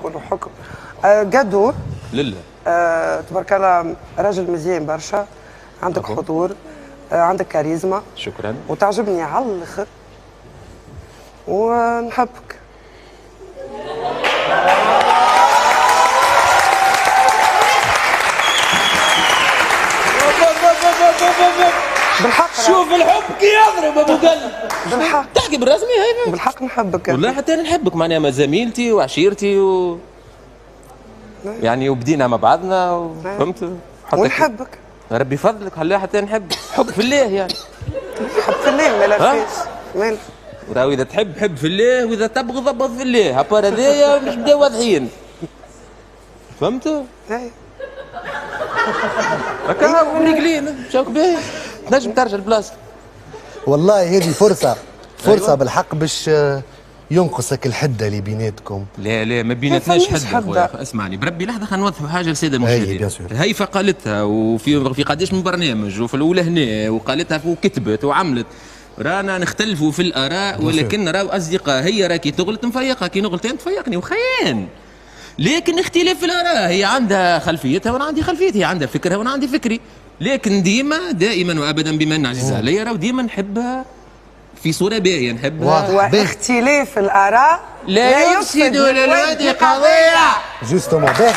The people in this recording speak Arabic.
نقولوا حكم. قدو لله. تبارك الله راجل مزيان برشا، عندك حضور، عندك كاريزما. شكرا. وتعجبني على الاخر ونحبك. بالحق شوف الحب كي يضرب ابو قلب. بالحق تحكي بالرسمي هاي بالحق نحبك والله حتى انا نحبك، معناها ما زميلتي وعشيرتي يعني وبدينا مع بعضنا فهمت. ونحبك ربي فضلك خليها حتى نحب، حب في الله يعني. حب في الله ما لافيش مال. وراو اذا تحب حب في الله، واذا تبغض ابغض في الله، هابار هذايا مش بداو واضحين فهمت؟ اي هكا مريقلين شوك باهي تنجم ترجع البلاصه. والله هذه فرصة أيوة. بالحق باش ينقصك الحدة اللي بيناتكم. لا ما بيناتناش حدة. اسمعني بربي لحظة، خلينا نوضحوا حاجة للسادة المشاهدين. هيفا قالتها وفي قداش من برنامج، وفي الأولى هنا وقالتها وكتبت وعملت. رانا نختلفوا في الآراء ولكن راهو أصدقاء. هي راكي تغلط نفيقها، كي نغلط أنت تفيقني وخيان. لكن اختلاف في الآراء، هي عندها خلفيتها وأنا عندي خلفيتي، هي عندها فكرها وأنا عندي فكري. لكن دائما وأبدا بمن عزيز علي راهو ديما نحبها في صورة باهية، نحبها. واختلاف الآراء لا يفسد للود قضية. جوستومون باهي.